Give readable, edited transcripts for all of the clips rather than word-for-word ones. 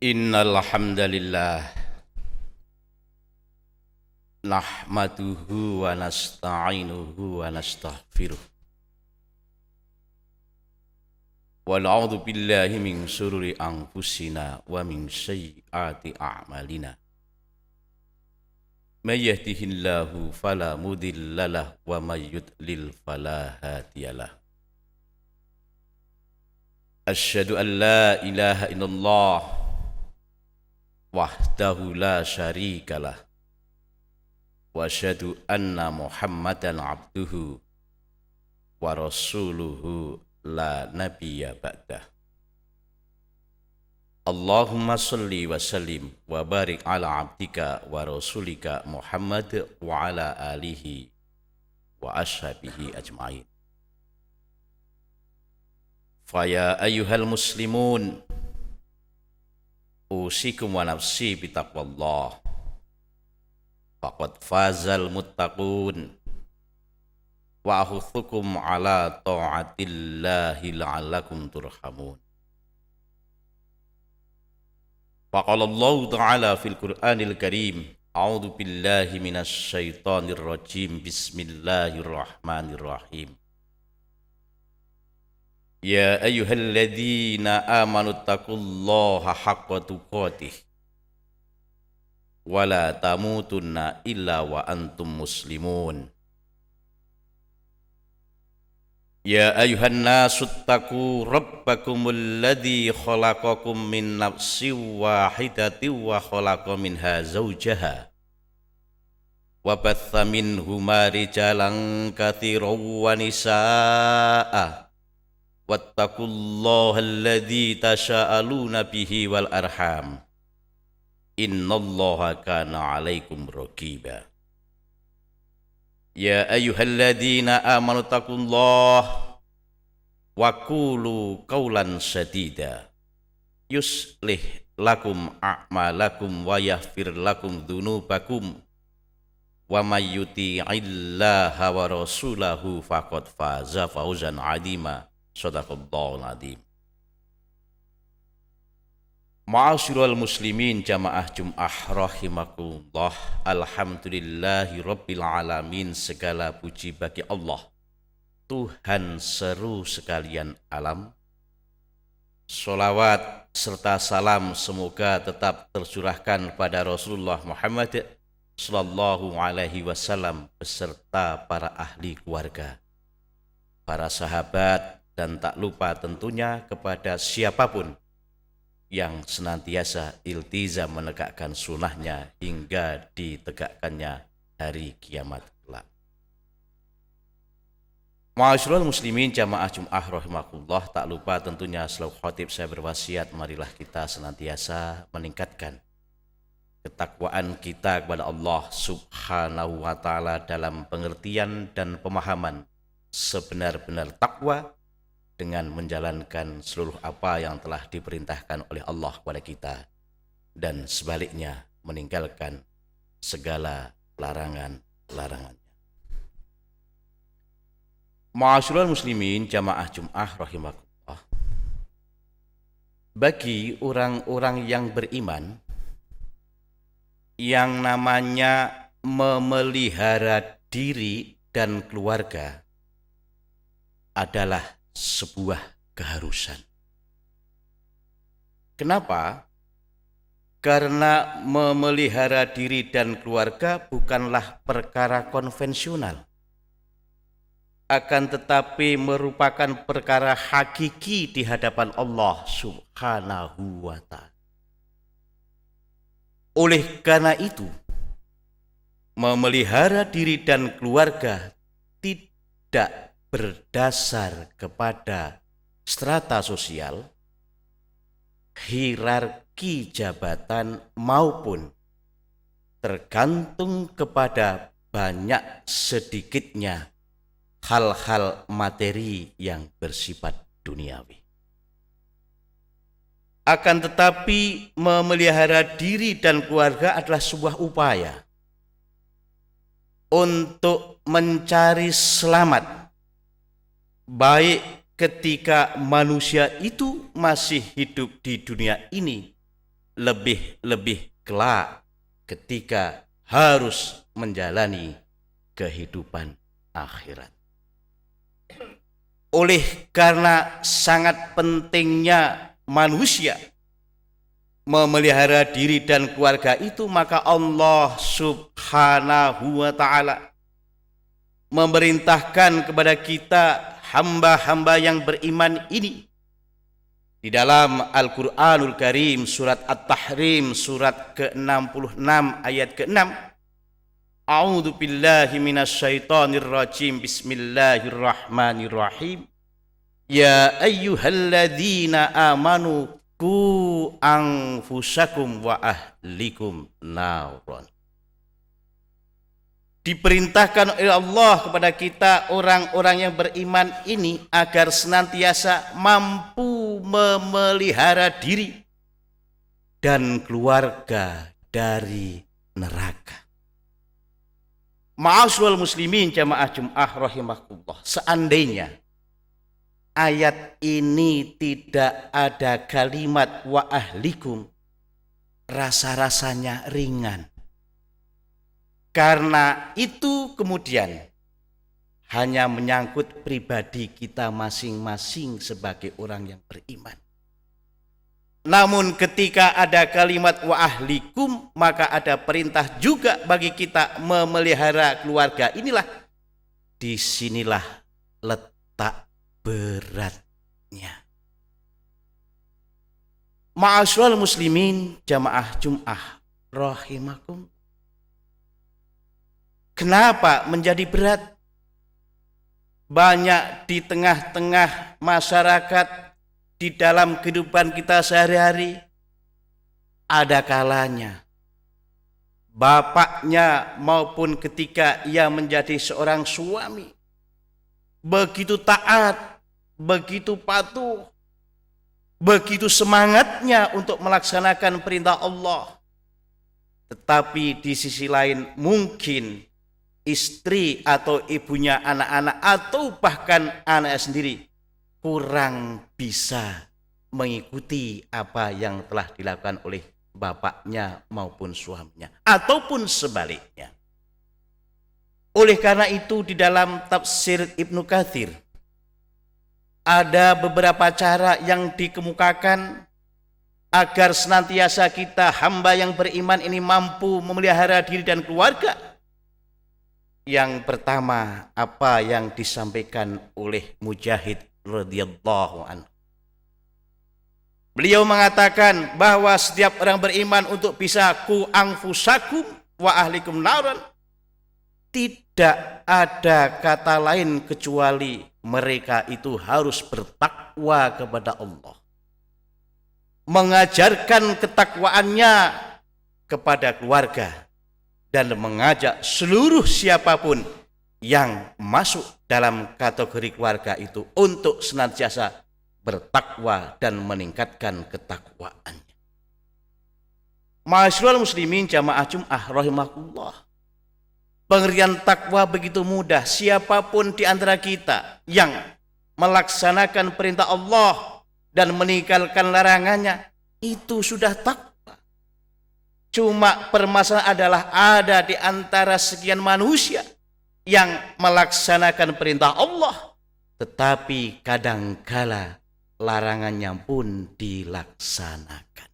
Innal hamdalillah nahmaduhu wa nasta'inuhu wa nastaghfiruh wa na'udzu billahi min shururi anfusina wa min sayyiati a'malina may yahdihillahu fala mudhillalah wa may yudlil fala hadiyalah. Asyhadu an la ilaha illallah wahdahu la syarikalah wa asyhadu anna Muhammadan abduhu wa rasuluhu la nabiyya ba'dah. Allahumma salli wa sallim wa barik ala abdika wa rasulika Muhammad wa ala alihi wa ashabihi ajma'in. Faya ayyuhal muslimun usikum wa nafsi bitaqwallah faqad fazal muttaqun wa ahuthukum ala ta'atillahi la'allakum turhamun. Faqala Allah ta'ala fil Qur'anil Karim, a'udzu billahi minasy syaithanir rajim, bismillahirrahmanirrahim. Ya ayyuhalladzina amanu taqullaha haqqa tuqatih wa la tamutunna illa wa antum muslimun. Ya ayyuhan nasu taqu rabbakumul ladzi khalaqakum min nafsin wahidatin wa khalaqa minha zawjaha wa batha minhuma rijalan katsiran wa nisaa'a wattaqullaha alladzi tasaaluna bihi wal arham innallaha kana 'alaikum raqiba. Ya ayyuhalladzina amanu taqullaha wa qulu qawlan sadida yuslih lakum a'malakum wa yaghfir lakum dzunubakum wa may yuti'illaha wa rasulahu faqad faza fawzan 'azima. Shadaqallahul adzim. Ma'asyiral muslimin jamaah Jum'ah rahimakumullah. Alhamdulillahi rabbil alamin. Segala puji bagi Allah, Tuhan seru sekalian alam. Sholawat serta salam semoga tetap tercurahkan pada Rasulullah Muhammad sallallahu alaihi wasallam beserta para ahli keluarga, para sahabat, dan tak lupa tentunya kepada siapapun yang senantiasa iltizam menegakkan sunnahnya hingga ditegakkannya hari kiamat kelak. Ma'asyiral muslimin jamaah Jum'ah rahimakumullah, tak lupa tentunya selalu khatib saya berwasiat, marilah kita senantiasa meningkatkan ketakwaan kita kepada Allah subhanahu wa ta'ala dalam pengertian dan pemahaman sebenar-benar takwa dengan menjalankan seluruh apa yang telah diperintahkan oleh Allah kepada kita dan sebaliknya meninggalkan segala larangan-larangannya. Ma'asyiral muslimin jamaah Jum'ah rahimakumullah, bagi orang-orang yang beriman yang namanya memelihara diri dan keluarga adalah sebuah keharusan. Kenapa? Karena memelihara diri dan keluarga bukanlah perkara konvensional, akan tetapi merupakan perkara hakiki di hadapan Allah subhanahu wa ta'ala. Oleh karena itu, memelihara diri dan keluarga tidak berdasar kepada strata sosial, hierarki jabatan, maupun tergantung kepada banyak sedikitnya hal-hal materi yang bersifat duniawi. Akan tetapi memelihara diri dan keluarga adalah sebuah upaya untuk mencari selamat, baik ketika manusia itu masih hidup di dunia ini lebih-lebih kelak ketika harus menjalani kehidupan akhirat. Oleh karena sangat pentingnya manusia memelihara diri dan keluarga itu, maka Allah Subhanahu wa ta'ala memerintahkan kepada kita hamba-hamba yang beriman ini di dalam Al-Qur'anul Karim, surat At-Tahrim, surat ke-66 ayat ke-6. A'udzu billahi minasyaitonir rajim. Bismillahirrahmanirrahim. Ya ayyuhalladzina amanu qu anfusakum wa ahlikum naron. Diperintahkan oleh Allah kepada kita orang-orang yang beriman ini agar senantiasa mampu memelihara diri dan keluarga dari neraka. Ma'asyiral muslimin jamaah Jum'ah rahimakumullah, seandainya ayat ini tidak ada kalimat wa ahlikum, rasa-rasanya ringan. Karena itu kemudian hanya menyangkut pribadi kita masing-masing sebagai orang yang beriman. Namun ketika ada kalimat wa ahlikum, maka ada perintah juga bagi kita memelihara keluarga. Inilah, disinilah letak beratnya. Ma'asyiral muslimin jamaah Jum'ah rahimakum. Kenapa menjadi berat? Banyak di tengah-tengah masyarakat, di dalam kehidupan kita sehari-hari, ada kalanya bapaknya maupun ketika ia menjadi seorang suami begitu taat, begitu patuh, begitu semangatnya untuk melaksanakan perintah Allah. Tetapi di sisi lain mungkin istri atau ibunya anak-anak atau bahkan anaknya sendiri kurang bisa mengikuti apa yang telah dilakukan oleh bapaknya maupun suaminya, ataupun sebaliknya. Oleh karena itu di dalam tafsir Ibnu Katsir ada beberapa cara yang dikemukakan agar senantiasa kita hamba yang beriman ini mampu memelihara diri dan keluarga. Yang pertama, apa yang disampaikan oleh Mujahid radhiyallahu anhu. Beliau mengatakan bahwa setiap orang beriman untuk bisa ku anfusakum wa ahlikum naran, tidak ada kata lain kecuali mereka itu harus bertakwa kepada Allah, mengajarkan ketakwaannya kepada keluarga, dan mengajak seluruh siapapun yang masuk dalam kategori keluarga itu untuk senantiasa bertakwa dan meningkatkan ketakwaannya. Ma'asyiral muslimin jamaah Jum'ah rahimakumullah, pengertian takwa begitu mudah. Siapapun di antara kita yang melaksanakan perintah Allah dan meninggalkan larangannya, itu sudah takwa. Cuma permasalahan adalah ada di antara sekian manusia yang melaksanakan perintah Allah, tetapi kadangkala larangannya pun dilaksanakan.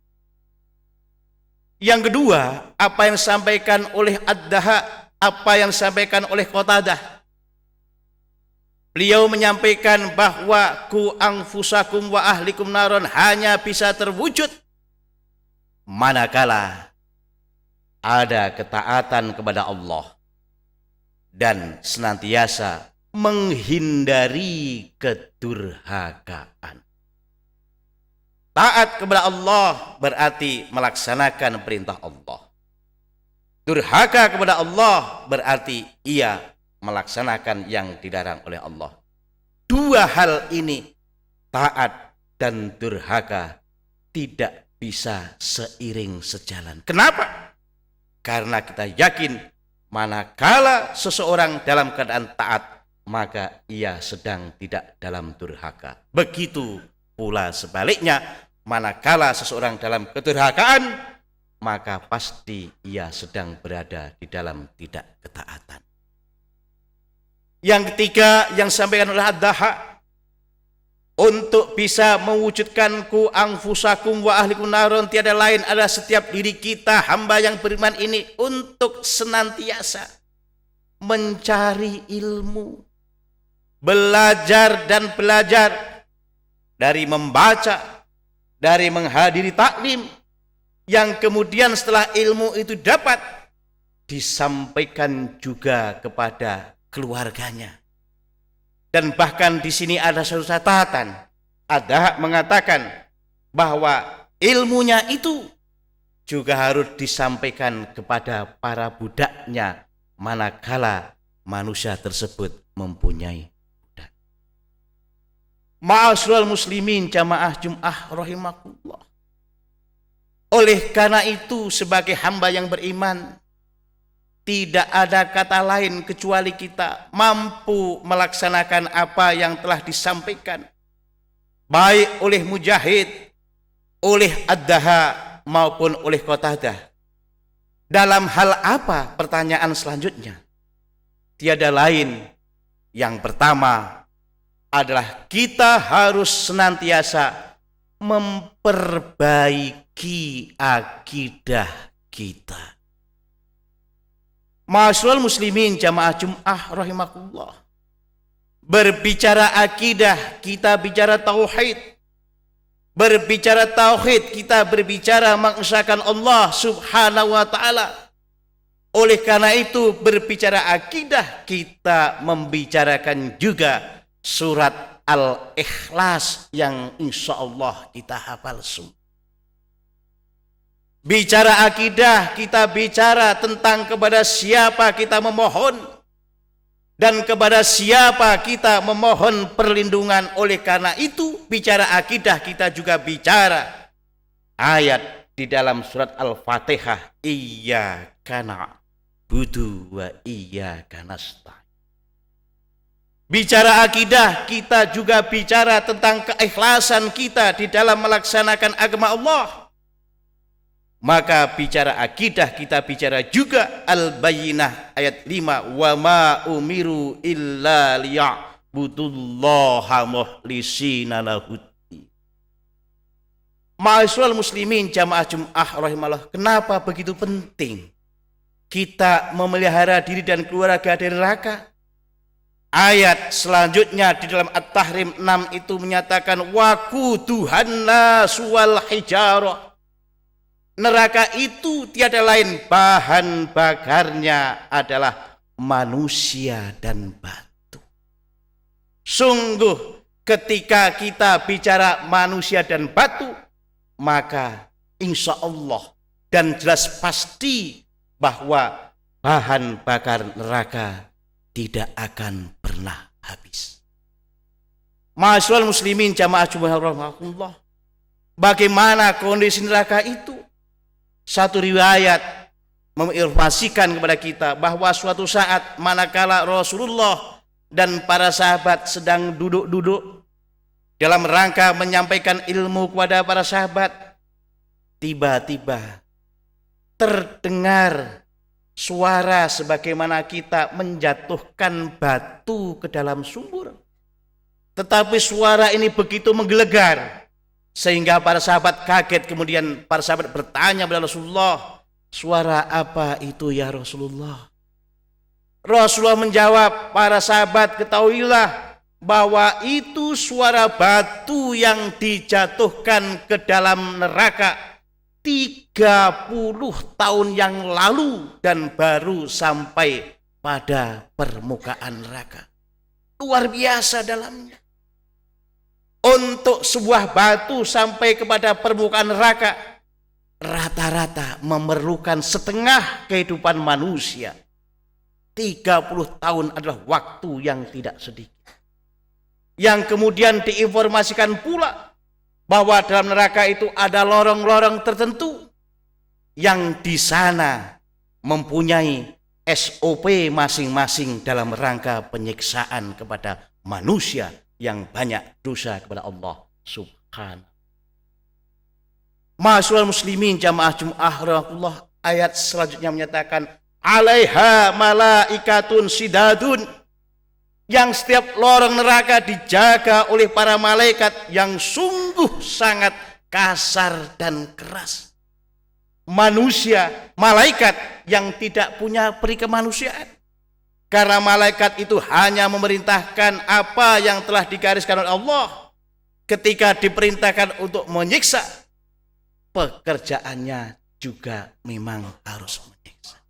Yang kedua, apa yang disampaikan oleh Ad-Daha, apa yang disampaikan oleh Qatadah. Beliau menyampaikan bahwa ku anfusakum wa ahlikum naron hanya bisa terwujud manakala ada ketaatan kepada Allah dan senantiasa menghindari kedurhakaan. Taat kepada Allah berarti melaksanakan perintah Allah. Durhaka kepada Allah berarti ia melaksanakan yang dilarang oleh Allah. Dua hal ini, taat dan durhaka, tidak bisa seiring sejalan. Kenapa? Karena kita yakin manakala seseorang dalam keadaan taat, maka ia sedang tidak dalam durhaka. Begitu pula sebaliknya, manakala seseorang dalam kedurhakaan, maka pasti ia sedang berada di dalam tidak ketaatan. Yang ketiga yang disampaikan oleh Ad-Dahhak, untuk bisa mewujudkan ku anfusakum wa ahlikum naron, tiada lain adalah setiap diri kita hamba yang beriman ini untuk senantiasa mencari ilmu, belajar dan belajar, dari membaca, dari menghadiri taklim, yang kemudian setelah ilmu itu dapat disampaikan juga kepada keluarganya. Dan bahkan di sini ada satu catatan, ada mengatakan bahwa ilmunya itu juga harus disampaikan kepada para budaknya manakala manusia tersebut mempunyai budak. Ma'asyiral muslimin jamaah Jum'ah rahimakumullah. Oleh karena itu sebagai hamba yang beriman, tidak ada kata lain kecuali kita mampu melaksanakan apa yang telah disampaikan baik oleh Mujahid, oleh Ad-Dahhak maupun oleh Qatadah. Dalam hal apa? Pertanyaan selanjutnya tiada lain, yang pertama adalah kita harus senantiasa memperbaiki akidah kita. Ma'asyiral muslimin jamaah Jum'ah rahimakumullah. Berbicara akidah, kita bicara tauhid. Berbicara tauhid, kita berbicara mengesahkan Allah Subhanahu wa taala. Oleh karena itu, berbicara akidah, kita membicarakan juga surat Al-Ikhlas yang insyaallah kita hafal semua. Bicara akidah, kita bicara tentang kepada siapa kita memohon dan kepada siapa kita memohon perlindungan. Oleh karena itu, bicara akidah, kita juga bicara ayat di dalam surat Al-Fatihah, iyyaka na'budu wa iyyaka nasta'in. Bicara akidah, kita juga bicara tentang keikhlasan kita di dalam melaksanakan agama Allah. Maka bicara akidah, kita bicara juga Al-Bayyinah ayat 5, wa ma umiru illa liya'budullaha mukhlisina lahud-din. Ma'asyiral muslimin jamaah Jum'ah rahimallah, kenapa begitu penting kita memelihara diri dan keluarga dari neraka? Ayat selanjutnya di dalam At-Tahrim 6 itu menyatakan waquduhan nasu wal hijarah. Neraka itu tiada lain, bahan bakarnya adalah manusia dan batu. Sungguh ketika kita bicara manusia dan batu, maka insya Allah dan jelas pasti bahwa bahan bakar neraka tidak akan pernah habis. Ma'asyiral muslimin jamaah Jum'ah rahimakumullah, bagaimana kondisi neraka itu? Satu riwayat menginformasikan kepada kita bahwa suatu saat manakala Rasulullah dan para sahabat sedang duduk-duduk dalam rangka menyampaikan ilmu kepada para sahabat, tiba-tiba terdengar suara sebagaimana kita menjatuhkan batu ke dalam sumur. Tetapi suara ini begitu menggelegar sehingga para sahabat kaget. Kemudian para sahabat bertanya kepada Rasulullah, suara apa itu ya Rasulullah? Rasulullah menjawab, para sahabat ketahuilah bahwa itu suara batu yang dijatuhkan ke dalam neraka 30 tahun yang lalu dan baru sampai pada permukaan neraka. Luar biasa dalamnya. Untuk sebuah batu sampai kepada permukaan neraka rata-rata memerlukan setengah kehidupan manusia. 30 tahun adalah waktu yang tidak sedikit. Yang kemudian diinformasikan pula bahwa dalam neraka itu ada lorong-lorong tertentu yang di sana mempunyai SOP masing-masing dalam rangka penyiksaan kepada manusia yang banyak dosa kepada Allah Subhanahu. Ma'asyiral muslimin jamaah Jumat rahmatullah, ayat selanjutnya menyatakan alaiha malaikatun sidadun, yang setiap lorong neraka dijaga oleh para malaikat yang sungguh sangat kasar dan keras. Manusia, malaikat yang tidak punya peri kemanusiaan. Karena malaikat itu hanya memerintahkan apa yang telah digariskan oleh Allah. Ketika diperintahkan untuk menyiksa, pekerjaannya juga memang harus menyiksa.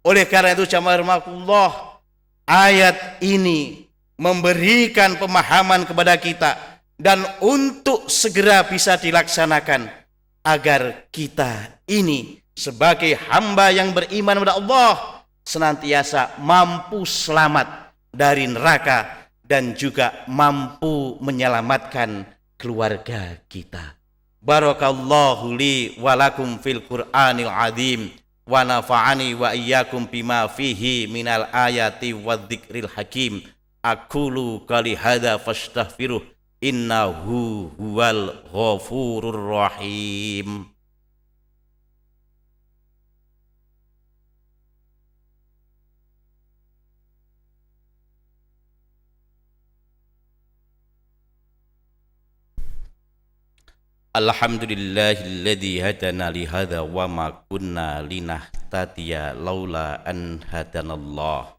Oleh karena itu jamaah rahmatullah, ayat ini memberikan pemahaman kepada kita dan untuk segera bisa dilaksanakan agar kita ini sebagai hamba yang beriman kepada Allah senantiasa mampu selamat dari neraka dan juga mampu menyelamatkan keluarga kita. Barakallahu li wa lakum fil Qur'anil azim wa nafa'ani wa iyyakum bima fihi minal ayati wadh-dzikril hakim. Aqulu qali hadza fastaghfiruh innahu huwal ghafurur rahim. Alhamdulillahilladzi hadana li hadza wa ma kunna linahtadiya laula an hadanallah.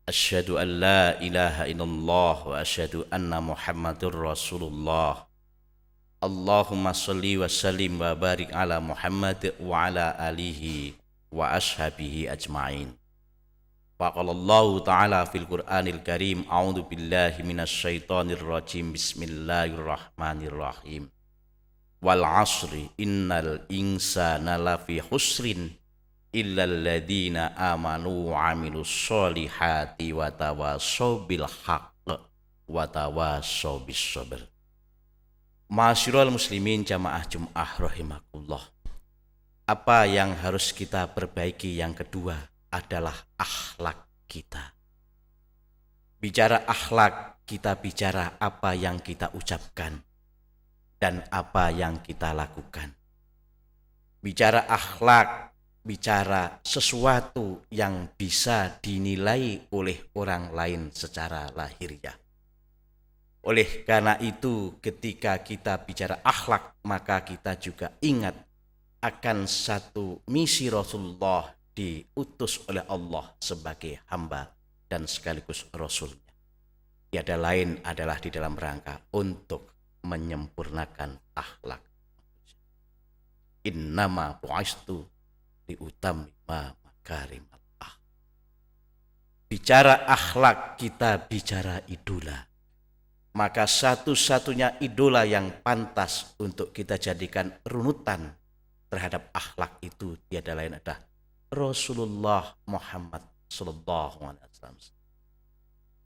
Asyhadu an la ilaha illallah wa asyhadu anna Muhammadur Rasulullah. Allahumma shalli wa sallim wa barik ala Muhammad wa ala alihi wa ashabihi ajma'in. Faqalallahu ta'ala fil Qur'anil Karim, a'udzu billahi minasy syaithanir rajim. Bismillahirrahmanirrahim. Wal 'ashri innal insana lafi khusrin illal ladzina amanu wa 'amilus sholihati wa tawassaw bil haqq wa tawassaw bis sabr. Ma'asyiral muslimin jamaah Jumat rahimakumullah. Apa yang harus kita perbaiki yang kedua adalah akhlak kita. Bicara akhlak, kita bicara apa yang kita ucapkan dan apa yang kita lakukan. Bicara akhlak, bicara sesuatu yang bisa dinilai oleh orang lain secara lahiriah. Oleh karena itu, ketika kita bicara akhlak, maka kita juga ingat akan satu misi Rasulullah diutus oleh Allah sebagai hamba dan sekaligus Rasulnya. Tiada lain adalah di dalam rangka untuk menyempurnakan akhlak. Innama bu'istu liutammima makarimal akhlak. Bicara akhlak, kita bicara idola. Maka satu-satunya idola yang pantas untuk kita jadikan runutan terhadap akhlak itu tiada lain adalah Rasulullah Muhammad sallallahu alaihi wasallam.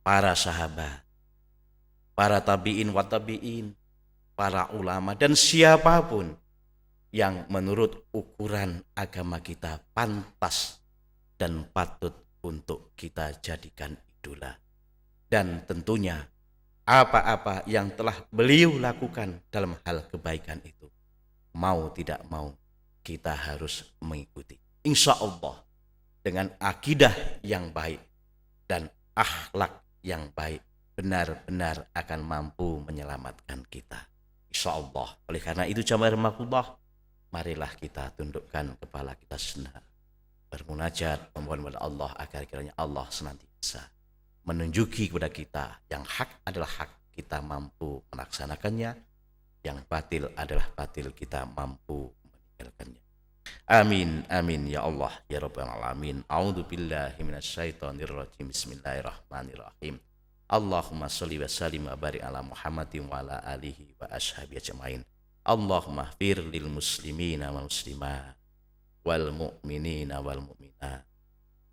Para sahabat, para tabi'in wa tabi'in, para ulama dan siapapun yang menurut ukuran agama kita pantas dan patut untuk kita jadikan idola. Dan tentunya apa-apa yang telah beliau lakukan dalam hal kebaikan itu, mau tidak mau kita harus mengikuti. Insya Allah dengan akidah yang baik dan akhlak yang baik benar-benar akan mampu menyelamatkan kita. Insya Allah. Oleh karena itu jamaah rahmatullah, marilah kita tundukkan kepala kita sejenak, bermunajat memohon kepada Allah agar kiranya Allah senantiasa menunjuki kepada kita yang hak adalah hak, kita mampu melaksanakannya, yang batil adalah batil, kita mampu meninggalkannya. Amin amin ya Allah ya rabbal alamin. A'udzu billahi minasyaitonir rajim. Bismillahirrahmanirrahim. Allahumma shalli wa sallim wa barik ala Muhammadin wa ala alihi wa ashabihi ajmain. Allahumma ighfir lil muslimina wal muslimat wal mu'minina wal mu'minat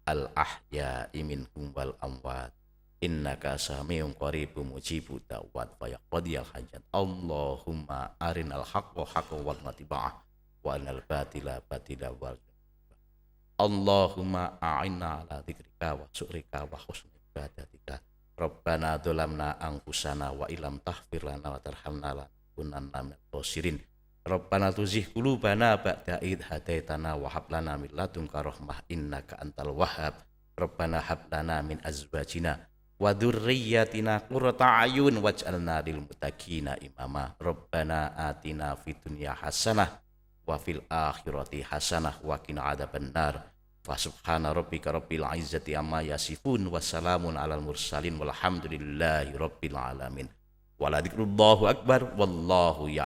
al ahya'i minhum wal amwat innaka sami'un qaribun mujibud da'wat wa yaqdiyal hajat. Allahumma arinal haqqa haqqan warzuqna ittiba'ah wa arinal batila batila warzuqna. Allahumma a'inna ala dzikrika wa syukrika wa husni ibadatika. Rabbana dzalamna anfusana wa illam taghfir lana wa tarhamna lanakunanna minal khasirin. Rabbana tuzigh qulubana ba'da id hadaitana wa hab lana min ladunka rahmah innaka antal wahhab. Rabbana hab lana min azwajina wa dzurriyyatina qurrata a'yun waj'alna lil muttaqina imama. Rabbana atina fid dunya hasanah wa fil akhirati hasanah wa qina adzabannar. Fa subhana rabbika rabbil izzati amma yasifun wa salamun alal mursalin walhamdulillahi rabbil alamin. Wala dzikrullahi akbar wallahu ya'lam.